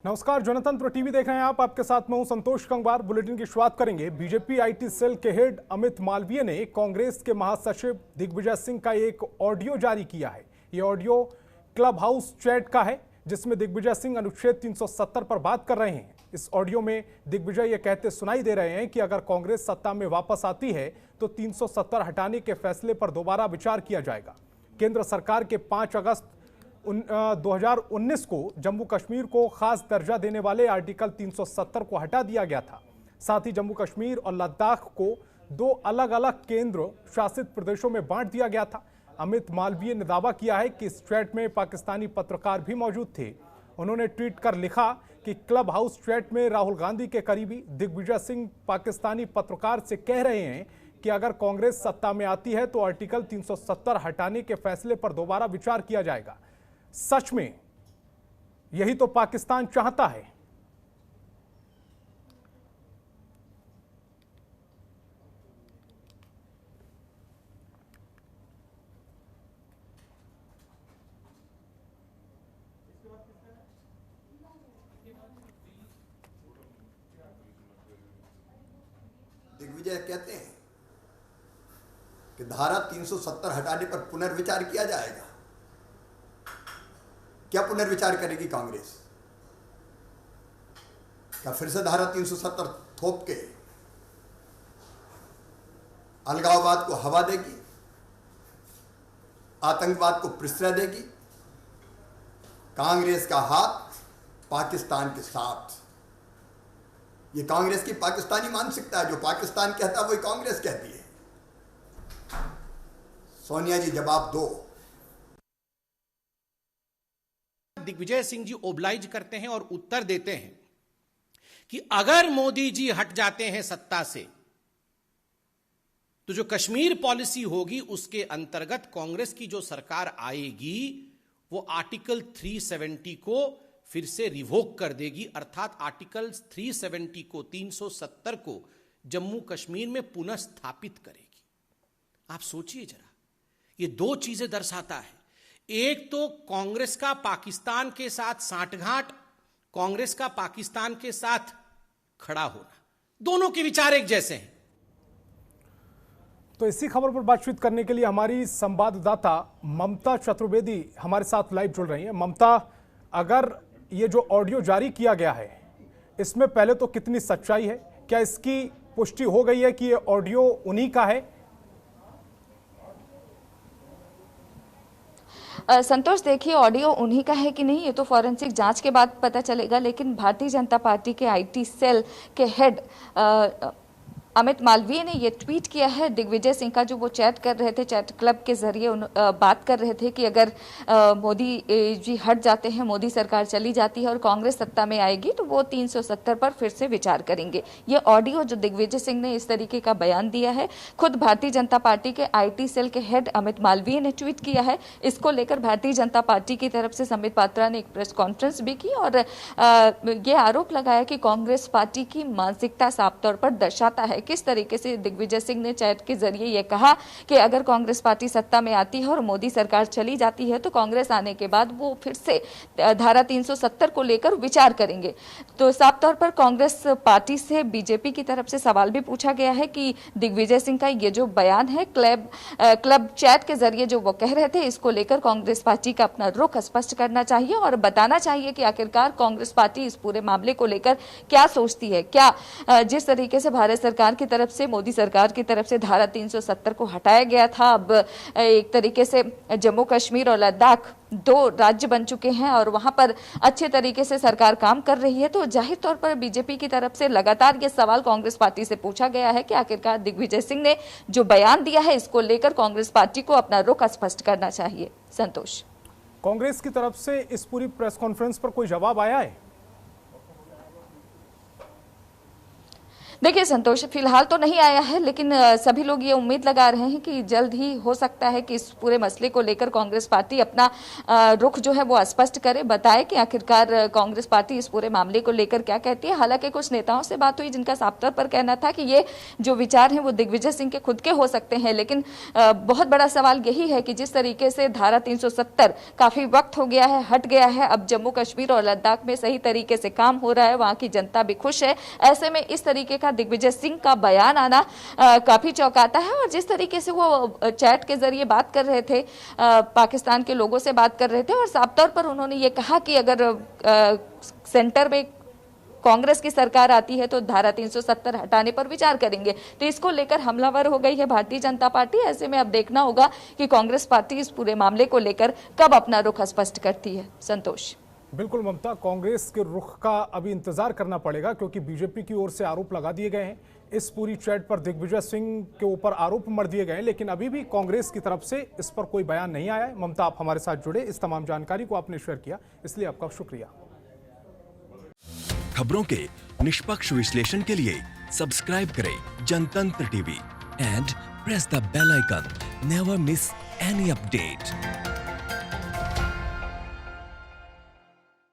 नमस्कार, जनतंत्र टीवी देख रहे हैं आप। आपके साथ मैं हूं संतोष कंगवार। बुलेटिन की शुरुआत करेंगे। बीजेपी आईटी सेल के हेड अमित मालवीय ने कांग्रेस के महासचिव दिग्विजय सिंह का एक ऑडियो जारी किया है। यह ऑडियो क्लब हाउस चैट का है, जिसमें दिग्विजय सिंह अनुच्छेद 370 पर बात कर रहे हैं। इस ऑडियो में दिग्विजय ये कहते सुनाई दे रहे हैं कि अगर कांग्रेस सत्ता में वापस आती है तो 370 हटाने के फैसले पर दोबारा विचार किया जाएगा। केंद्र सरकार के 5 अगस्त 2019 को जम्मू कश्मीर को खास दर्जा देने वाले आर्टिकल 370 को हटा दिया गया था। साथ ही जम्मू कश्मीर और लद्दाख को 2 अलग अलग केंद्र शासित प्रदेशों में बांट दिया गया था। अमित मालवीय ने दावा किया है कि इस चैट में पाकिस्तानी पत्रकार भी मौजूद थे। उन्होंने ट्वीट कर लिखा कि क्लब हाउस चैट में राहुल गांधी के करीबी दिग्विजय सिंह पाकिस्तानी पत्रकार से कह रहे हैं कि अगर कांग्रेस सत्ता में आती है तो आर्टिकल 370 हटाने के फैसले पर दोबारा विचार किया जाएगा। सच में यही तो पाकिस्तान चाहता है। दिग्विजय कहते हैं कि धारा 370 हटाने पर पुनर्विचार किया जाएगा। क्या पुनर्विचार करेगी कांग्रेस? क्या फिर से धारा 370 थोप के अलगाववाद को हवा देगी, आतंकवाद को प्रश्रय देगी? कांग्रेस का हाथ पाकिस्तान के साथ। ये कांग्रेस की पाकिस्तानी मानसिकता है। जो पाकिस्तान कहता है वही कांग्रेस कहती है। सोनिया जी, जवाब दो। दिग्विजय सिंह जी ओबलाइज करते हैं और उत्तर देते हैं कि अगर मोदी जी हट जाते हैं सत्ता से तो जो कश्मीर पॉलिसी होगी उसके अंतर्गत कांग्रेस की जो सरकार आएगी वो आर्टिकल 370 को फिर से रिवोक कर देगी, अर्थात आर्टिकल 370 को 370 को जम्मू कश्मीर में पुनः स्थापित करेगी। आप सोचिए जरा, ये 2 चीजें दर्शाता है। एक तो कांग्रेस का पाकिस्तान के साथ सांठगांठ, कांग्रेस का पाकिस्तान के साथ खड़ा होना, दोनों के विचार एक जैसे हैं। तो इसी खबर पर बातचीत करने के लिए हमारी संवाददाता ममता चतुर्वेदी हमारे साथ लाइव जुड़ रही हैं। ममता, अगर ये जो ऑडियो जारी किया गया है इसमें पहले तो कितनी सच्चाई है? क्या इसकी पुष्टि हो गई है कि ये ऑडियो उन्हीं का है? संतोष, देखिए, ऑडियो उन्हीं का है कि नहीं ये तो फॉरेंसिक जांच के बाद पता चलेगा, लेकिन भारतीय जनता पार्टी के आईटी सेल के हेड अमित मालवीय ने ये ट्वीट किया है। दिग्विजय सिंह का जो वो चैट कर रहे थे, चैट क्लब के जरिए बात कर रहे थे कि अगर मोदी जी हट जाते हैं, मोदी सरकार चली जाती है और कांग्रेस सत्ता में आएगी तो वो 370 पर फिर से विचार करेंगे। ये ऑडियो जो दिग्विजय सिंह ने इस तरीके का बयान दिया है, खुद भारतीय जनता पार्टी के आईटी सेल के हेड अमित मालवीय ने ट्वीट किया है। इसको लेकर भारतीय जनता पार्टी की तरफ से संबित पात्रा ने एक प्रेस कॉन्फ्रेंस भी की और ये आरोप लगाया कि कांग्रेस पार्टी की मानसिकता साफ तौर पर दर्शाता है। किस तरीके से दिग्विजय सिंह ने चैट के जरिए यह कहा कि अगर कांग्रेस पार्टी सत्ता में आती है और मोदी सरकार चली जाती है तो कांग्रेस आने के बाद वो फिर से धारा 370 को लेकर विचार करेंगे। तो साफ तौर पर कांग्रेस पार्टी से बीजेपी की तरफ से सवाल भी पूछा गया है कि दिग्विजय सिंह का ये जो बयान है क्लब चैट के जरिए जो वो कह रहे थे, इसको लेकर कांग्रेस पार्टी का अपना रुख स्पष्ट करना चाहिए और बताना चाहिए कि आखिरकार कांग्रेस पार्टी इस पूरे मामले को लेकर क्या सोचती है। क्या जिस तरीके से भारत सरकार की तरफ से, मोदी सरकार की तरफ से धारा 370 को हटाया गया था, अब एक तरीके से जम्मू कश्मीर और लद्दाख 2 राज्य बन चुके हैं और वहां पर अच्छे तरीके से सरकार काम कर रही है। तो जाहिर तौर पर बीजेपी की तरफ से लगातार ये सवाल कांग्रेस पार्टी से पूछा गया है कि आखिरकार दिग्विजय सिंह ने जो बयान दिया है इसको लेकर कांग्रेस पार्टी को अपना रुख स्पष्ट करना चाहिए। संतोष, कांग्रेस की तरफ से इस पूरी प्रेस कॉन्फ्रेंस पर कोई जवाब आया है? देखिए संतोष, फिलहाल तो नहीं आया है, लेकिन सभी लोग ये उम्मीद लगा रहे हैं कि जल्द ही हो सकता है कि इस पूरे मसले को लेकर कांग्रेस पार्टी अपना रुख जो है वो स्पष्ट करे, बताए कि आखिरकार कांग्रेस पार्टी इस पूरे मामले को लेकर क्या कहती है। हालांकि कुछ नेताओं से बात हुई जिनका साफ तौर पर कहना था कि ये जो विचार हैं वो दिग्विजय सिंह के खुद के हो सकते हैं, लेकिन बहुत बड़ा सवाल यही है कि जिस तरीके से धारा 370 काफी वक्त हो गया है, हट गया है, अब जम्मू कश्मीर और लद्दाख में सही तरीके से काम हो रहा है, वहां की जनता भी खुश है। ऐसे में इस तरीके का दिग्विजय सिंह का बयान आना काफी चौंकाता है। और जिस तरीके से वो चैट के जरिए बात कर रहे थे, पाकिस्तान के लोगों से बात कर रहे थे, और साफ तौर पर उन्होंने ये कहा कि अगर सेंटर में कांग्रेस की सरकार आती है तो धारा 370 हटाने पर विचार करेंगे। तो इसको लेकर हमलावर हो गई है भारतीय जनता पार्टी। ऐसे में अब देखना होगा कि कांग्रेस पार्टी इस पूरे मामले को लेकर कब अपना रुख स्पष्ट करती है। संतोष। बिल्कुल ममता, कांग्रेस के रुख का अभी इंतजार करना पड़ेगा, क्योंकि बीजेपी की ओर से आरोप लगा दिए गए हैं। इस पूरी चैट पर दिग्विजय सिंह के ऊपर आरोप मढ़ दिए गए हैं, लेकिन अभी भी कांग्रेस की तरफ से इस पर कोई बयान नहीं आया है। ममता, आप हमारे साथ जुड़े, इस तमाम जानकारी को आपने शेयर किया, इसलिए आपका शुक्रिया। खबरों के निष्पक्ष विश्लेषण के लिए सब्सक्राइब करें Jantantra TV and press the bell icon. Never miss any update.